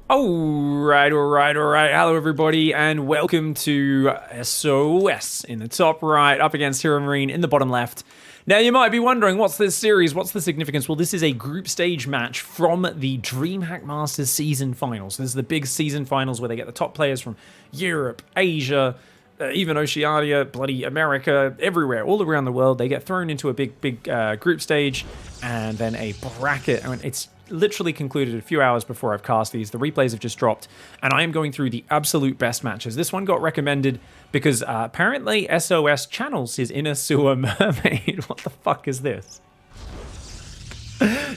Alright. Hello, everybody, and welcome to SOS in the top right, up against Hero Marine in the bottom left. Now, you might be wondering, what's this series? What's the significance? Well, this is a group stage match from the DreamHack Masters season finals. This is the big season finals where they get the top players from Europe, Asia, even Oceania, bloody America, everywhere, all around the world. They get thrown into a big group stage and then a bracket. I mean, it's literally concluded a few hours before I've cast these. The replays have just dropped, and I am going through the absolute best matches. This one got recommended because apparently SOS channels his inner sewer mermaid. What the fuck is this?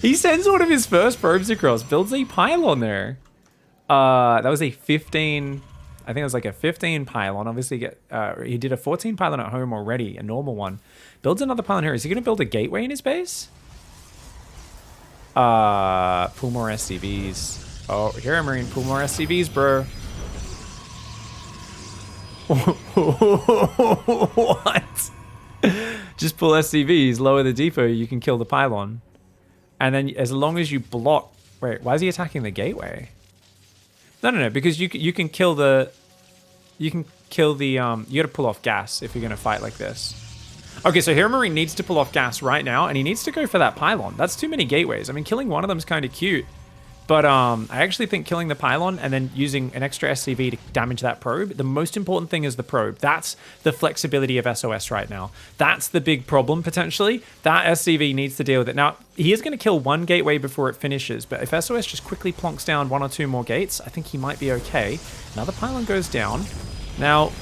He sends one of his first probes across, builds a pylon there. That was a 15... I think it was like a 15 pylon. Obviously, he did a 14 pylon at home already, a normal one. Builds another pylon here. Is he going to build a gateway in his base? Pull more SCVs. Oh, Hero Marine, pull more SCVs, bro. What? Just pull SCVs, lower the depot, you can kill the pylon. And then as long as you block... Wait, why is he attacking the gateway? No, because you can kill the... You gotta pull off gas if you're gonna fight like this. Okay, so Hero Marine needs to pull off gas right now, and he needs to go for that pylon. That's too many gateways. I mean, killing one of them is kind of cute. But I actually think killing the pylon and then using an extra SCV to damage that probe, the most important thing is the probe. That's the flexibility of SOS right now. That's the big problem, potentially. That SCV needs to deal with it. Now, he is going to kill one gateway before it finishes, but if SOS just quickly plonks down one or two more gates, I think he might be okay. Another pylon goes down. Now,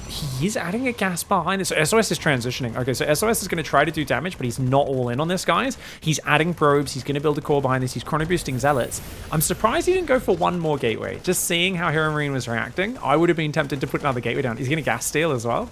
he is adding a gas behind this. So SOS is transitioning. Okay, so SOS is going to try to do damage, but he's not all in on this, guys. He's adding probes. He's going to build a core behind this. He's chrono boosting zealots. I'm surprised he didn't go for one more gateway. Just seeing how Hero Marine was reacting, I would have been tempted to put another gateway down. He's going to gas steal as well.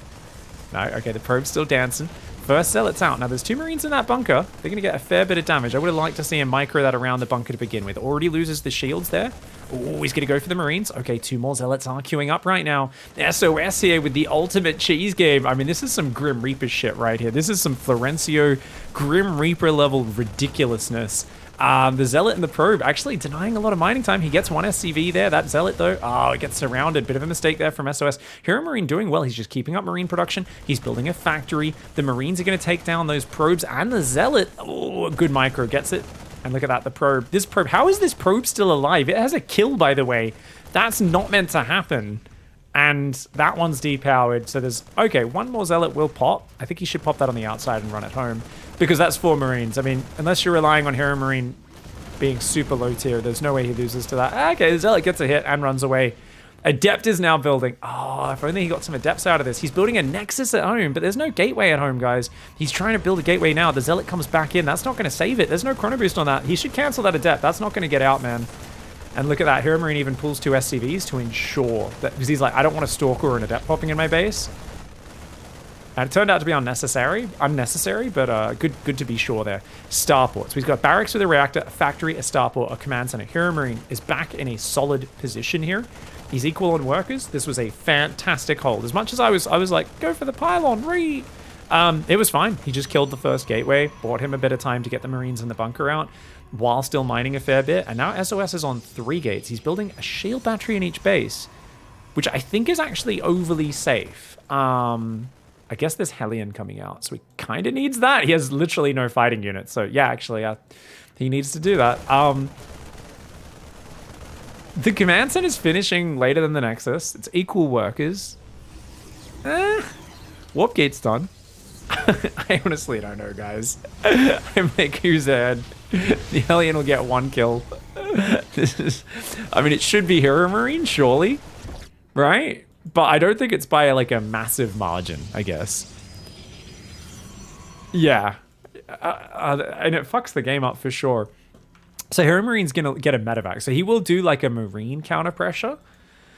No, okay, the probe's still dancing. First zealot's out. Now, there's two Marines in that bunker. They're going to get a fair bit of damage. I would have liked to see him micro that around the bunker to begin with. Already loses the shields there. Oh, he's going to go for the Marines. Okay, two more zealots are queuing up right now. SOS here with the ultimate cheese game. I mean, this is some Grim Reaper shit right here. This is some Florencio Grim Reaper level ridiculousness. The Zealot and the Probe actually denying a lot of mining time. He gets one SCV there. That Zealot, though, it gets surrounded. Bit of a mistake there from SOS. Hero Marine doing well. He's just keeping up Marine production. He's building a factory. The Marines are going to take down those probes and the Zealot. Oh, good micro. Gets it. And look at that, the probe. This probe, how is this probe still alive? It has a kill, by the way. That's not meant to happen. And that one's depowered. So there's, okay, one more Zealot will pop. I think he should pop that on the outside and run it home. Because that's 4 Marines. I mean, unless you're relying on Hero Marine being super low tier, there's no way he loses to that. Okay, the Zealot gets a hit and runs away. Adept is now building. Oh, if only he got some Adepts out of this. He's building a Nexus at home, but there's no gateway at home, guys. He's trying to build a gateway now. The Zealot comes back in. That's not going to save it. There's no chrono boost on that. He should cancel that Adept. That's not going to get out, man. And look at that. Hero Marine even pulls 2 SCVs to ensure that, because he's like, I don't want a Stalker or an Adept popping in my base. And it turned out to be unnecessary, but good to be sure there. Starport. So he's got barracks with a reactor, a factory, a starport, a command center. Hero Marine is back in a solid position here. He's equal on workers. This was a fantastic hold. As much as I was like, go for the pylon, it was fine. He just killed the first gateway, bought him a bit of time to get the Marines in the bunker out while still mining a fair bit. And now SOS is on 3 gates. He's building a shield battery in each base, which I think is actually overly safe. I guess there's Hellion coming out, so he kind of needs that. He has literally no fighting units. So yeah, actually, he needs to do that. The command center is finishing later than the Nexus. It's equal workers. Warp gate's done. I honestly don't know, guys. I make who's ahead. The Hellion will get 1 kill. I mean, it should be Hero Marine, surely. Right? But I don't think it's by like a massive margin, I guess. Yeah. And it fucks the game up for sure. So Hero Marine's going to get a medevac. So he will do like a Marine counter pressure.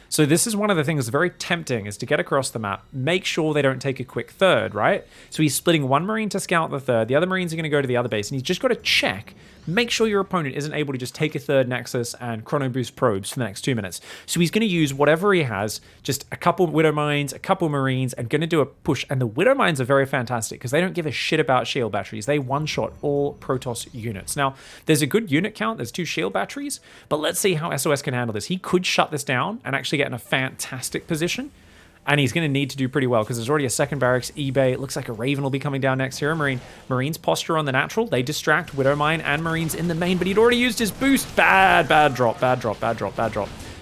So this is one of the things that's very tempting, is to get across the map, make sure they don't take a quick third, right? So he's splitting one Marine to scout the third, the other Marines are going to go to the other base, and he's just got to check, make sure your opponent isn't able to just take a third Nexus and chrono boost probes for the next 2 minutes. So he's going to use whatever he has, just a couple Widow Mines, a couple Marines, and going to do a push. And the Widow Mines are very fantastic because they don't give a shit about shield batteries. They one-shot all Protoss units. Now, there's a good unit count, there's 2 shield batteries, but let's see how SOS can handle this. He could shut this down and actually get in a fantastic position. And he's going to need to do pretty well because there's already a second barracks, eBay. It looks like a Raven will be coming down next here. Marines posture on the natural. They distract Widow Mine and Marines in the main, but he'd already used his boost. Bad drop.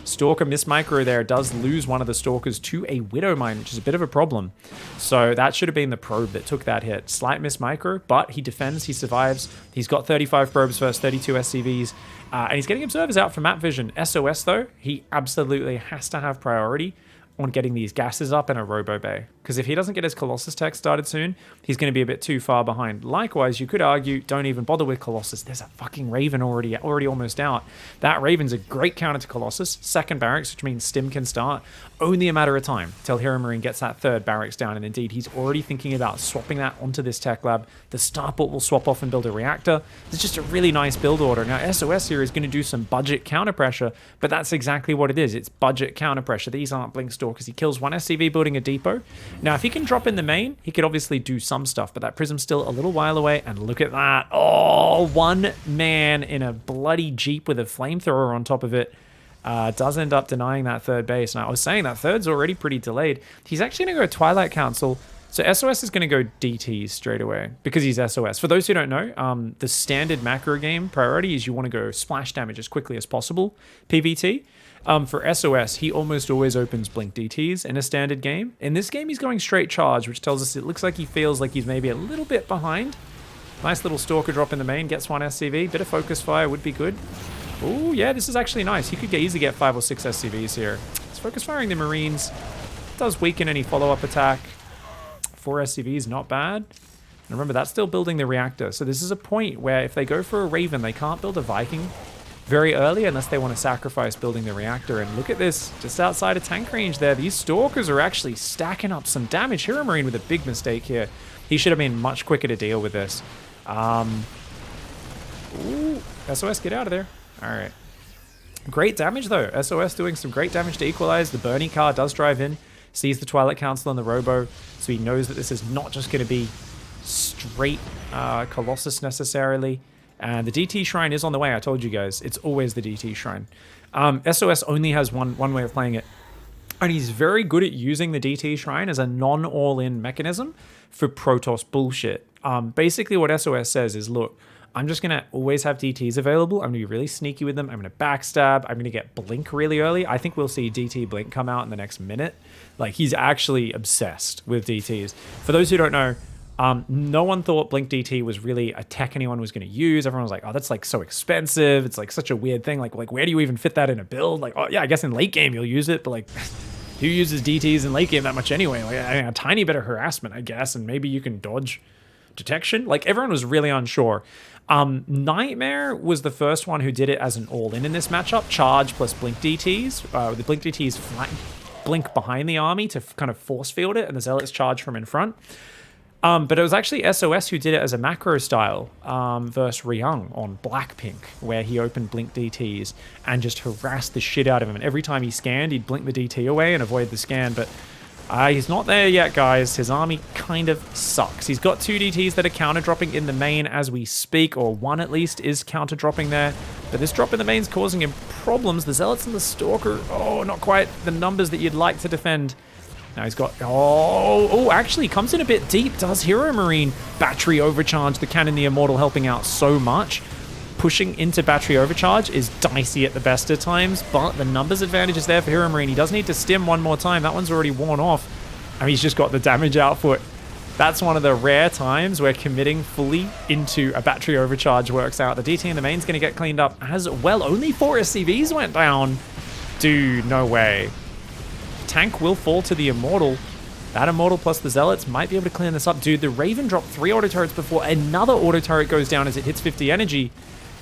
Stalker miss micro there, does lose one of the Stalkers to a Widow Mine, which is a bit of a problem. So that should have been the probe that took that hit. Slight miss micro, but he defends, he survives. He's got 35 probes versus 32 SCVs, and he's getting observers out for map vision. SOS though, he absolutely has to have priority on getting these gases up in a Robo Bay. Because if he doesn't get his Colossus tech started soon, he's going to be a bit too far behind. Likewise, you could argue, don't even bother with Colossus. There's a fucking Raven already almost out. That Raven's a great counter to Colossus. Second barracks, which means Stim can start. Only a matter of time till Hero Marine gets that third barracks down. And indeed, he's already thinking about swapping that onto this tech lab. The Starport will swap off and build a reactor. It's just a really nice build order. Now, SOS here is going to do some budget counter pressure, but that's exactly what it is. It's budget counter pressure. These aren't Blink Stalkers. He kills one SCV building a depot. Now, if he can drop in the main, he could obviously do some stuff, but that Prism's still a little while away, and look at that. Oh, one man in a bloody Jeep with a flamethrower on top of it does end up denying that third base. And I was saying that third's already pretty delayed. He's actually going to go Twilight Council. So SOS is going to go DTs straight away because he's SOS. For those who don't know, the standard macro game priority is you want to go splash damage as quickly as possible, PvT. For SOS, he almost always opens Blink DTs in a standard game. In this game, he's going straight charge, which tells us it looks like he feels like he's maybe a little bit behind. Nice little Stalker drop in the main, gets one SCV. Bit of focus fire would be good. Oh, yeah, this is actually nice. He could easily get 5 or 6 SCVs here. He's focus firing the Marines. Does weaken any follow-up attack. 4 SCVs, not bad. And remember, that's still building the reactor. So this is a point where if they go for a Raven, they can't build a Viking very early unless they want to sacrifice building the reactor. And look at this, just outside of tank range there. These Stalkers are actually stacking up some damage. Hero Marine with a big mistake here. He should have been much quicker to deal with this. Ooh, SOS, get out of there. All right. Great damage, though. SOS doing some great damage to equalize. The Bernie car does drive in, sees the Twilight Council and the Robo, so he knows that this is not just going to be straight Colossus necessarily. And the DT Shrine is on the way, I told you guys. It's always the DT Shrine. SOS only has one way of playing it. And he's very good at using the DT Shrine as a non-all-in mechanism for Protoss bullshit. Basically what SOS says is, look, I'm just going to always have DTs available. I'm going to be really sneaky with them. I'm going to backstab. I'm going to get Blink really early. I think we'll see DT Blink come out in the next minute. Like, he's actually obsessed with DTs. For those who don't know, no one thought Blink DT was really a tech anyone was going to use. Everyone was like, oh, that's like so expensive. It's like such a weird thing. Like where do you even fit that in a build? Like, oh yeah, I guess in late game you'll use it, but like who uses DTs in late game that much anyway? Like a tiny bit of harassment, I guess, and maybe you can dodge detection. Like everyone was really unsure. Nightmare was the first one who did it as an all-in this matchup. Charge plus Blink DTs. The Blink DTs flank Blink behind the army to kind of force field it, and the Zealots charge from in front. But it was actually SOS who did it as a macro style versus Ryung on Blackpink, where he opened Blink DTs and just harassed the shit out of him. And every time he scanned, he'd blink the DT away and avoid the scan. But he's not there yet, guys. His army kind of sucks. He's got 2 DTs that are counter-dropping in the main as we speak, or one at least is counter-dropping there. But this drop in the main is causing him problems. The Zealots and the Stalker, oh, not quite the numbers that you'd like to defend. Now he's got, actually comes in a bit deep. Does Hero Marine battery overcharge? The Cannon, the Immortal helping out so much. Pushing into battery overcharge is dicey at the best of times, but the numbers advantage is there for Hero Marine. He does need to stim one more time. That one's already worn off. I mean, he's just got the damage output. That's one of the rare times where committing fully into a battery overcharge works out. The DT in the main's going to get cleaned up as well. Only 4 SCVs went down. Dude, no way. Tank will fall to the Immortal. That Immortal plus the Zealots might be able to clean this up. Dude, the Raven dropped 3 auto turrets before another auto turret goes down as it hits 50 energy.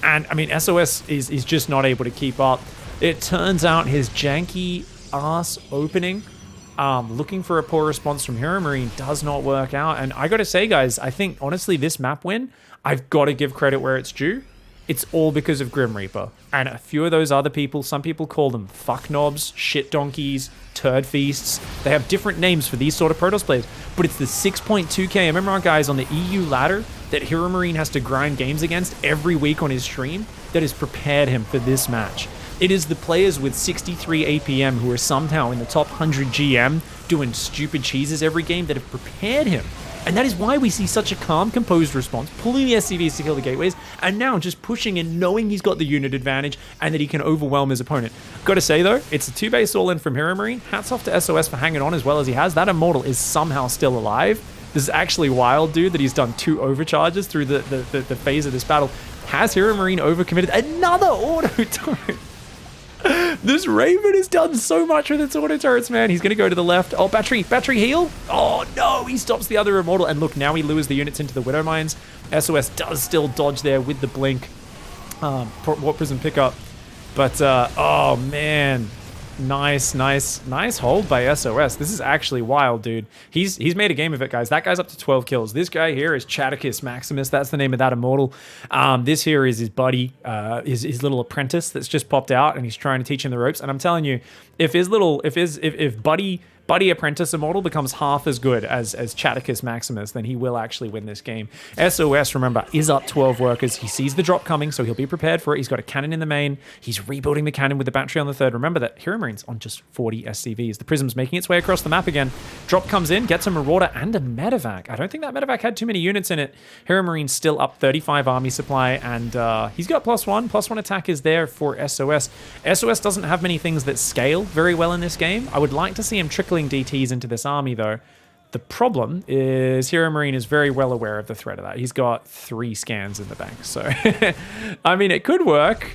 And, I mean, SOS is just not able to keep up. It turns out his janky ass opening, looking for a poor response from Hero Marine does not work out. And I gotta say, guys, I think honestly this map win, I've got to give credit where it's due. It's all because of Grim Reaper and a few of those other people. Some people call them fuck knobs, shit donkeys, turd feasts. They have different names for these sort of Protoss players, but it's the 6.2k MMR guys on the EU ladder that Hero Marine has to grind games against every week on his stream that has prepared him for this match. It is the players with 63 APM who are somehow in the top 100 GM doing stupid cheeses every game that have prepared him. And that is why we see such a calm, composed response, pulling the SCVs to kill the gateways, and now just pushing and knowing he's got the unit advantage and that he can overwhelm his opponent. Gotta say though, it's a 2-base all-in from Hero Marine. Hats off to SOS for hanging on as well as he has. That Immortal is somehow still alive. This is actually wild, dude, that he's done 2 overcharges through the phase of this battle. Has Hero Marine overcommitted? Another auto turret! This Raven has done so much with its auto turrets, man. He's going to go to the left. Oh, battery heal. Oh, no. He stops the other Immortal. And look, now he lures the units into the Widow Mines. SOS does still dodge there with the blink. Warp Prism pickup. But, oh, man. Nice hold by SOS. This is actually wild, dude. He's made a game of it, guys. That guy's up to 12 kills. This guy here is Chaticus Maximus. That's the name of that Immortal. This here is his buddy, his little apprentice that's just popped out, and he's trying to teach him the ropes. And I'm telling you, if Buddy Apprentice Immortal becomes half as good as Chaticus Maximus, then he will actually win this game. SOS, remember, is up 12 workers. He sees the drop coming, so he'll be prepared for it. He's got a cannon in the main. He's rebuilding the cannon with the battery on the third. Remember that Hero Marine's on just 40 SCVs. The Prism's making its way across the map again. Drop comes in, gets a Marauder and a Medevac. I don't think that Medevac had too many units in it. Hero Marine's still up 35 army supply, and he's got +1. +1 attack is there for SOS. SOS doesn't have many things that scale very well in this game. I would like to see him trickling DTs into this army though. The problem is Hero Marine is very well aware of the threat of that. He's got 3 scans in the bank, so I mean, it could work.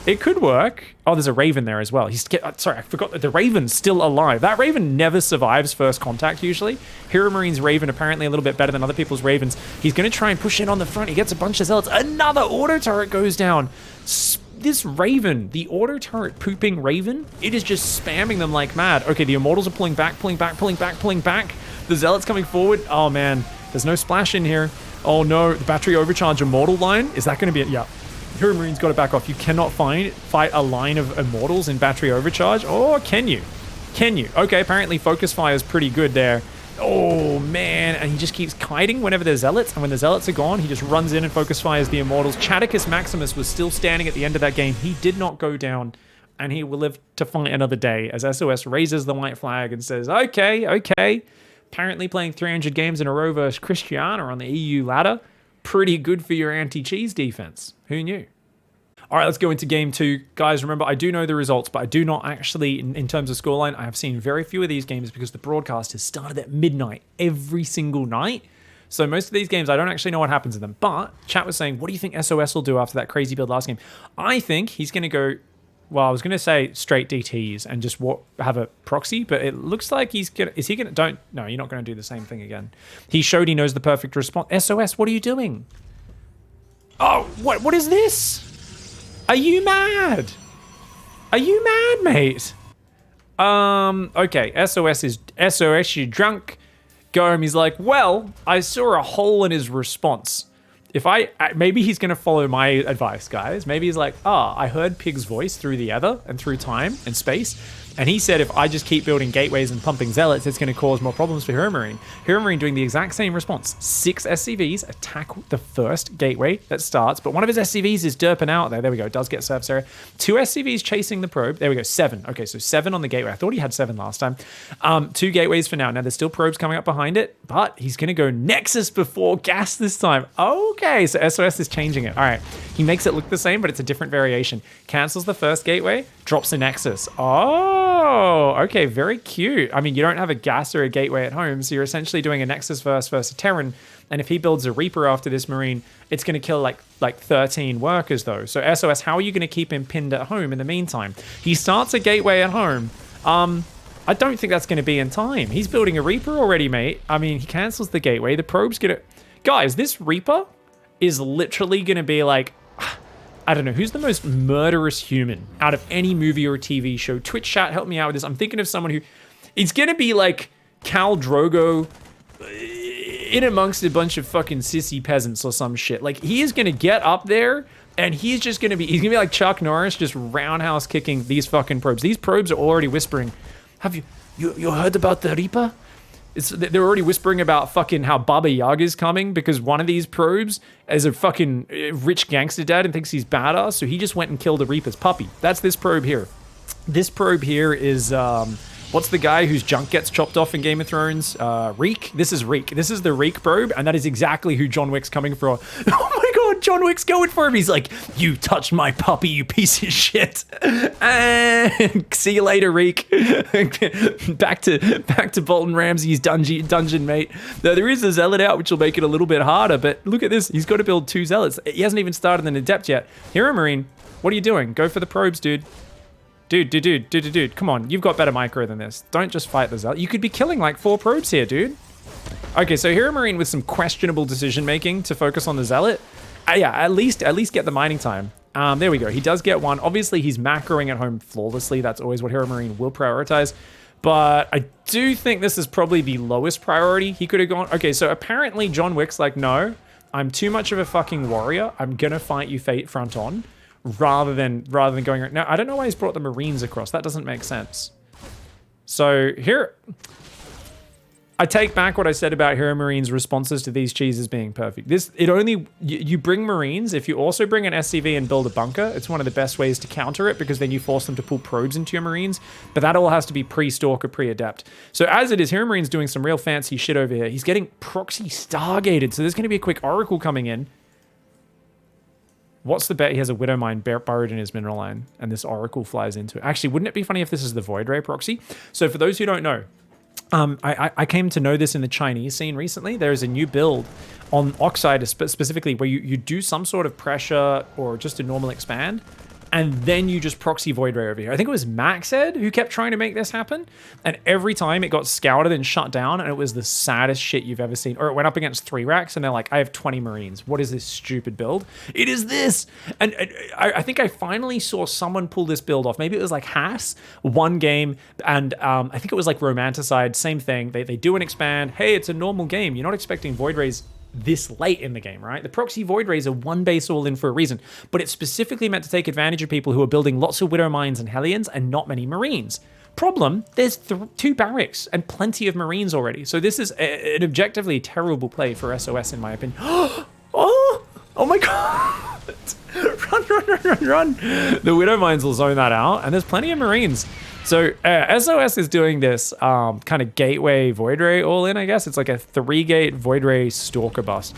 It could work. Oh, there's a Raven there as well. Sorry, I forgot that the Raven's still alive. That Raven never survives first contact usually. Hero Marine's Raven apparently a little bit better than other people's Ravens. He's going to try and push in on the front. He gets a bunch of Zealots. Another auto turret goes down. This Raven, the auto turret pooping Raven, it is just spamming them like mad. Okay, the Immortals are pulling back. The Zealots coming forward. Oh man, there's no splash in here. Oh no, the battery overcharge Immortal line. Is that going to be it? Yeah. Hero Marine's got to back off. You cannot fight a line of Immortals in battery overcharge. Or can you? Can you? Okay, apparently focus fire is pretty good there. Oh man, and he just keeps kiting whenever there's Zealots, and when the Zealots are gone, he just runs in and focus fires the Immortals. Chaticus Maximus was still standing at the end of that game. He did not go down, and he will live to fight another day as SOS raises the white flag and says, okay. Apparently playing 300 games in a row versus Christiana on the EU ladder. Pretty good for your anti-cheese defense. Who knew? All right, let's go into game 2. Guys, remember, I do know the results, but I do not actually, in terms of scoreline, I have seen very few of these games because the broadcast has started at midnight every single night. So most of these games, I don't actually know what happens in them. But chat was saying, what do you think SOS will do after that crazy build last game? I think he's going to go, well, I was going to say straight DTs and just have a proxy, but it looks like he's going to, no, you're not going to do the same thing again. He showed he knows the perfect response. SOS, what are you doing? Oh, what is this? Are you mad? Are you mad, mate? Okay, SOS, you drunk. Go home. He's like, well, I saw a hole in his response. Maybe he's going to follow my advice, guys. Maybe he's like, I heard Pig's voice through the ether and through time and space. And he said, if I just keep building gateways and pumping Zealots, it's going to cause more problems for Hero Marine. Hero Marine doing the exact same response. 6 SCVs attack the first gateway that starts, but one of his SCVs is derping out there. There we go. Does get surface area. 2 SCVs chasing the probe. There we go. 7. Okay, so 7 on the gateway. I thought he had 7 last time. 2 gateways for now. Now, there's still probes coming up behind it, but he's going to go Nexus before gas this time. Okay, so SOS is changing it. All right. He makes it look the same, but it's a different variation. Cancels the first gateway, drops a Nexus. Oh, okay, very cute. I mean, you don't have a gas or a gateway at home, so you're essentially doing a Nexus versus a Terran, and if he builds a Reaper after this Marine, it's going to kill like 13 workers, though. So SOS, how are you going to keep him pinned at home in the meantime? He starts a gateway at home. I don't think that's going to be in time. He's building a Reaper already, mate. I mean, he cancels the gateway. The probe's going to... Guys, this Reaper is literally going to be like... I don't know, who's the most murderous human out of any movie or TV show? Twitch chat, help me out with this. I'm thinking of someone who, it's gonna be like Khal Drogo in amongst a bunch of fucking sissy peasants or some shit. Like, he is gonna get up there and he's gonna be like Chuck Norris, just roundhouse kicking these fucking probes. These probes are already whispering, have you heard about the Reaper? They're already whispering about fucking how Baba Yaga's coming because one of these probes is a fucking rich gangster dad and thinks he's badass, so he just went and killed a Reaper's puppy. That's this probe here. This probe here is, what's the guy whose junk gets chopped off in Game of Thrones? Reek? This is Reek. This is the Reek probe, and that is exactly who John Wick's coming for. Oh my god, John Wick's going for him. He's like, you touched my puppy, you piece of shit. And see you later, Reek. back to Bolton Ramsey's dungeon, mate. Now, there is a zealot out, which will make it a little bit harder, but look at this. He's got to build 2 zealots. He hasn't even started an adept yet. Hero Marine, what are you doing? Go for the probes, dude. Dude, come on. You've got better micro than this. Don't just fight the zealot. You could be killing like 4 probes here, dude. Okay, so Hero Marine with some questionable decision making to focus on the zealot. Yeah, at least get the mining time. There we go. He does get 1. Obviously, he's macroing at home flawlessly. That's always what Hero Marine will prioritize. But I do think this is probably the lowest priority he could have gone. Okay, so apparently John Wick's like, no, I'm too much of a fucking warrior. I'm gonna fight you fate front on. Rather than going... Now, I don't know why he's brought the Marines across. That doesn't make sense. So here... I take back what I said about Hero Marine's responses to these cheeses being perfect. You bring Marines. If you also bring an SCV and build a bunker, it's one of the best ways to counter it because then you force them to pull probes into your Marines. But that all has to be pre-Stalker, pre-Adept. So as it is, Hero Marine's doing some real fancy shit over here. He's getting proxy Stargated. So there's going to be a quick Oracle coming in. What's the bet? He has a Widow Mine burrowed in his mineral line, and this Oracle flies into it. Actually, wouldn't it be funny if this is the Void Ray proxy? So for those who don't know, I came to know this in the Chinese scene recently. There is a new build on Oxide specifically where you do some sort of pressure or just a normal expand, and then you just proxy Void Ray over here. I think it was Maxed who kept trying to make this happen, and every time it got scouted and shut down, and it was the saddest shit you've ever seen. Or it went up against 3 racks, and they're like, I have 20 Marines. What is this stupid build? It is this! And I think I finally saw someone pull this build off. Maybe it was like Haas, 1 game, and I think it was like Romanticide, same thing. They do an expand. Hey, it's a normal game. You're not expecting Void Rays this late in the game, right? The proxy Void Rays are 1 base all in for a reason, but it's specifically meant to take advantage of people who are building lots of Widow Mines and Hellions and not many Marines. Problem, there's 2 barracks and plenty of Marines already. So this is an objectively terrible play for SOS in my opinion. Oh my god! Run! The Widow Mines will zone that out, and there's plenty of Marines. So SOS is doing this kind of gateway Void Ray all in, I guess. It's like a 3-gate Void Ray Stalker bust.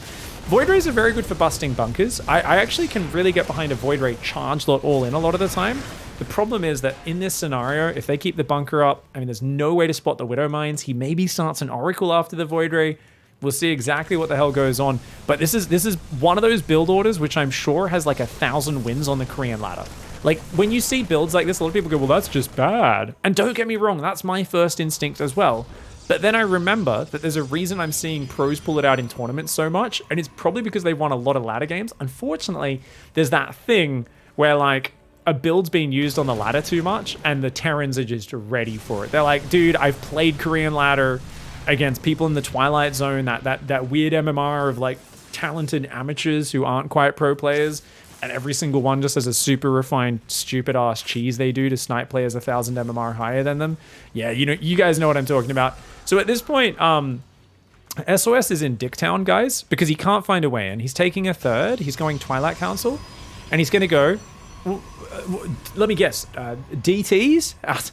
Void Rays are very good for busting bunkers. I actually can really get behind a Void Ray charge lot all in a lot of the time. The problem is that in this scenario, if they keep the bunker up, I mean, there's no way to spot the Widow Mines. He maybe starts an Oracle after the Void Ray. We'll see exactly what the hell goes on. But this is one of those build orders which I'm sure has like 1,000 wins on the Korean ladder. Like, when you see builds like this, a lot of people go, well, that's just bad. And don't get me wrong, that's my first instinct as well. But then I remember that there's a reason I'm seeing pros pull it out in tournaments so much, and it's probably because they won a lot of ladder games. Unfortunately, there's that thing where, like, a build's being used on the ladder too much, and the Terrans are just ready for it. They're like, dude, I've played Korean ladder against people in the Twilight Zone, that weird MMR of, like, talented amateurs who aren't quite pro players. And every single one just has a super refined, stupid ass cheese they do to snipe players 1,000 MMR higher than them. Yeah, you guys know what I'm talking about. So at this point, SOS is in Dicktown, guys, because he can't find a way in. He's taking a 3rd. He's going Twilight Council, and he's going to go. Let me guess. DTs.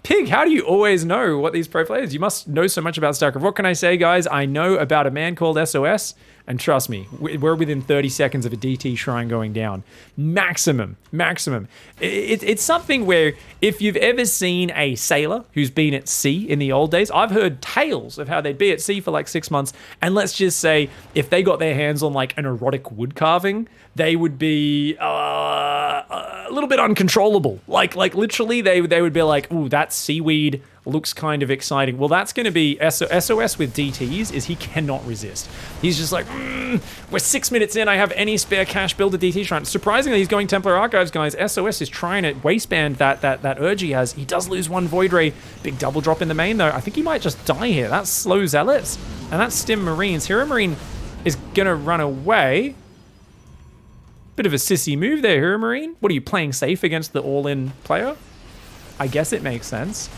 Pig, how do you always know what these pro players? You must know so much about StarCraft. What can I say, guys? I know about a man called SOS, and trust me, we're within 30 seconds of a DT shrine going down. Maximum. It's something where if you've ever seen a sailor who's been at sea in the old days, I've heard tales of how they'd be at sea for like 6 months, and let's just say if they got their hands on like an erotic wood carving, they would be a little bit uncontrollable. Like literally, they would be like, "Ooh, that seaweed looks kind of exciting. Well, that's going to be SOS with DTs is he cannot resist. He's just like, we're 6 minutes in. I have any spare cash, build a DT shrine. Surprisingly, he's going Templar Archives, guys. SOS is trying to waistband that urge he has. He does lose one Void Ray. Big double drop in the main, though. I think he might just die here. That's slow Zealots, and that's Stim Marines. Hero Marine is going to run away. Bit of a sissy move there, Hero Marine. What are you, playing safe against the all-in player? I guess it makes sense.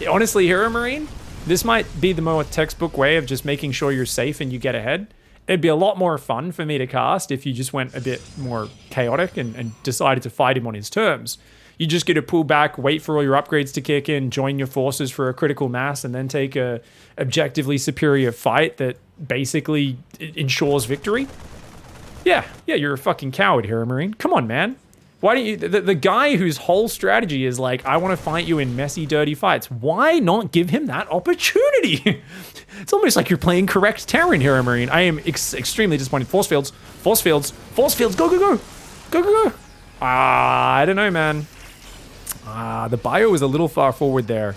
Honestly, Hero Marine, this might be the more textbook way of just making sure you're safe and you get ahead. It'd be a lot more fun for me to cast if you just went a bit more chaotic and decided to fight him on his terms. You just get to pull back, wait for all your upgrades to kick in, join your forces for a critical mass, and then take a objectively superior fight that basically ensures victory. Yeah, you're a fucking coward, Hero Marine. Come on, man. Why don't you, the guy whose whole strategy is like, I want to fight you in messy, dirty fights. Why not give him that opportunity? It's almost like you're playing correct Terran, Hero Marine. I am extremely disappointed. Force fields, force fields, force fields. Go, go, go. Go, go, go. I don't know, man. The bio was a little far forward there.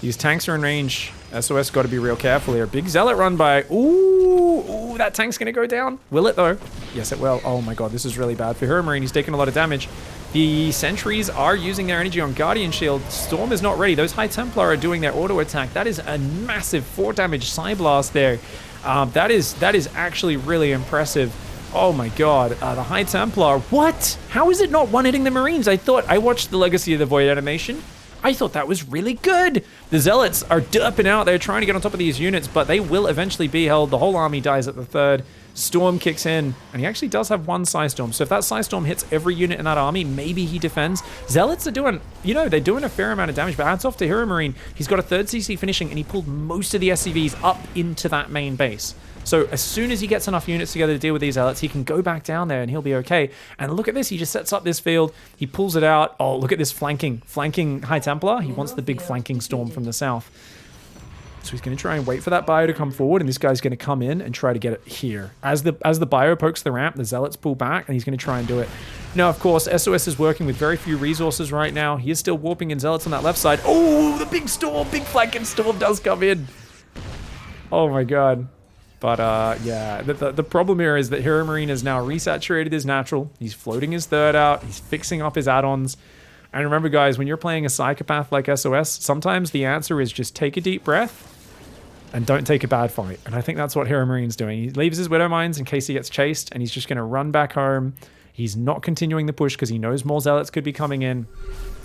These tanks are in range. SOS got to be real careful here. Big Zealot run by. Ooh, that tank's going to go down. Will it, though? Yes, it will. Oh, my God. This is really bad for Hero Marine. He's taking a lot of damage. The sentries are using their energy on Guardian Shield. Storm is not ready. Those High Templar are doing their auto attack. That is a massive 4 damage Psy Blast there. That is actually really impressive. Oh, my God. The High Templar. What? How is it not one-hitting the Marines? I watched the Legacy of the Void animation. I thought that was really good. The Zealots are derping out. They're trying to get on top of these units, but they will eventually be held. The whole army dies at the third. Storm kicks in, and he actually does have one Psy Storm. So if that Psy Storm hits every unit in that army, maybe he defends. Zealots are doing, they're doing a fair amount of damage, but hats off to Hero Marine. He's got a 3rd CC finishing, and he pulled most of the SCVs up into that main base. So as soon as he gets enough units together to deal with these Zealots, he can go back down there and he'll be okay. And look at this, he just sets up this field, he pulls it out. Oh, look at this flanking High Templar. He wants the big flanking storm from the south. So he's going to try and wait for that bio to come forward, and this guy's going to come in and try to get it here. As the bio pokes the ramp, the Zealots pull back, and he's going to try and do it. Now, of course, SOS is working with very few resources right now. He is still warping in Zealots on that left side. Oh, the big storm, big flanking storm does come in. Oh my God. But yeah, the problem here is that Hero Marine has now resaturated his natural. He's floating his 3rd out. He's fixing up his add-ons. And remember, guys, when you're playing a psychopath like SOS, sometimes the answer is just take a deep breath and don't take a bad fight. And I think that's what Hero Marine's doing. He leaves his Widow Mines in case he gets chased, and he's just going to run back home. He's not continuing the push because he knows more Zealots could be coming in.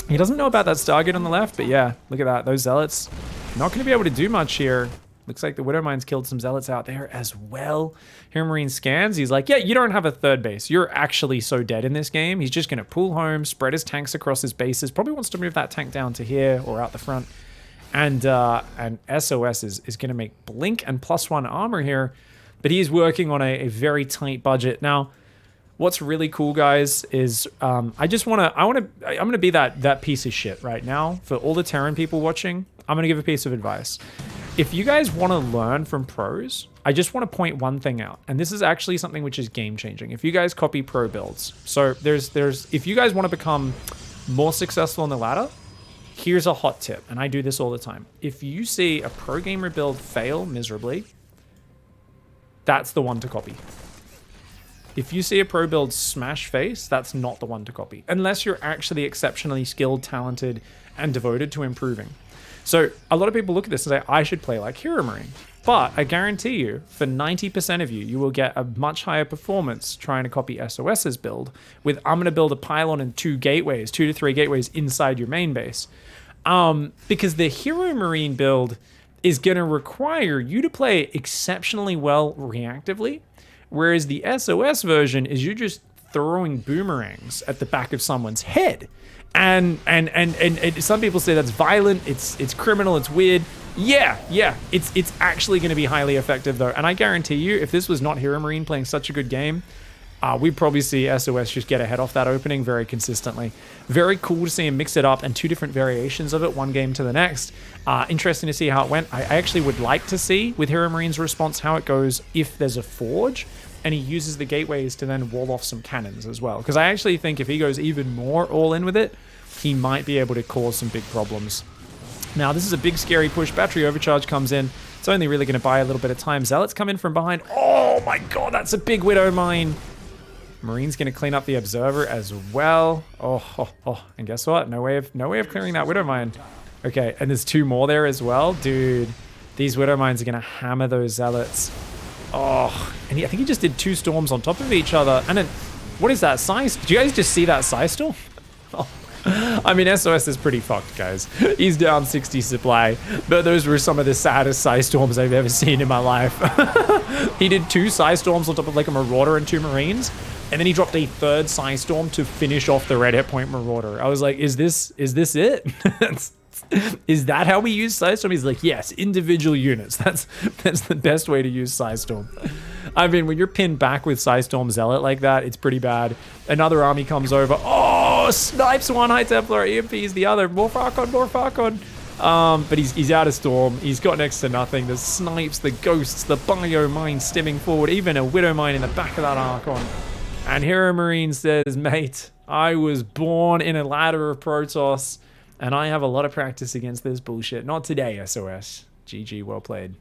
He doesn't know about that Stargate on the left, but yeah, look at that. Those Zealots not going to be able to do much here. Looks like the Widow Mines killed some Zealots out there as well. Hero Marine scans. He's like, yeah, you don't have a 3rd base. You're actually so dead in this game. He's just going to pull home, spread his tanks across his bases. Probably wants to move that tank down to here or out the front. And SOS is going to make Blink and +1 armor here. But he's working on a very tight budget. Now, what's really cool, guys, is I'm going to be that piece of shit right now. For all the Terran people watching, I'm going to give a piece of advice. If you guys want to learn from pros, I just want to point one thing out, and this is actually something which is game-changing. If you guys copy pro builds, so if you guys want to become more successful on the ladder, here's a hot tip, and I do this all the time. If you see a pro gamer build fail miserably, that's the one to copy. If you see a pro build smash face, that's not the one to copy, unless you're actually exceptionally skilled, talented, and devoted to improving. So a lot of people look at this and say, I should play like Hero Marine. But I guarantee you, for 90% of you, you will get a much higher performance trying to copy SOS's build with, I'm going to build a pylon and 2 to 3 gateways inside your main base. Because the Hero Marine build is going to require you to play exceptionally well reactively, whereas the SOS version is you're just throwing boomerangs at the back of someone's head. And some people say that's violent, it's criminal, it's weird. Yeah, it's actually going to be highly effective though. And I guarantee you, if this was not Hero Marine playing such a good game, we'd probably see SOS just get ahead off that opening very consistently. Very cool to see him mix it up and 2 different variations of it, one game to the next. Interesting to see how it went. I actually would like to see, with Hero Marine's response, how it goes if there's a forge and he uses the gateways to then wall off some cannons as well. Because I actually think if he goes even more all in with it, he might be able to cause some big problems. Now, this is a big, scary push. Battery overcharge comes in. It's only really going to buy a little bit of time. Zealots come in from behind. Oh my god, that's a big Widow mine. Marine's going to clean up the Observer as well. Oh, and guess what? No way of clearing that Widow mine. Okay, and there's 2 more there as well. Dude, these Widow mines are going to hammer those Zealots. Oh, and I think he just did 2 storms on top of each other. And then, what is that size? Do you guys just see that size storm? Oh. I mean, SOS is pretty fucked, guys. He's down 60 supply, but those were some of the saddest Psy Storms I've ever seen in my life. He did 2 Psy Storms on top of like a Marauder and 2 Marines, and then he dropped a 3rd Psy Storm to finish off the red hit point Marauder. I was like, is this it? Is that how we use Psy Storm? He's like, yes, individual units. That's the best way to use Psy Storm. I mean, when you're pinned back with Psy Storm Zealot like that, it's pretty bad. Another army comes over. Oh, snipes one High Templar, EMPs the other. More Farcon. But he's out of Storm. He's got next to nothing. The snipes, the ghosts, the bio mine stimming forward. Even a Widow mine in the back of that Archon. And Hero Marine says, mate, I was born in a ladder of Protoss, and I have a lot of practice against this bullshit. Not today, SOS. GG, well played.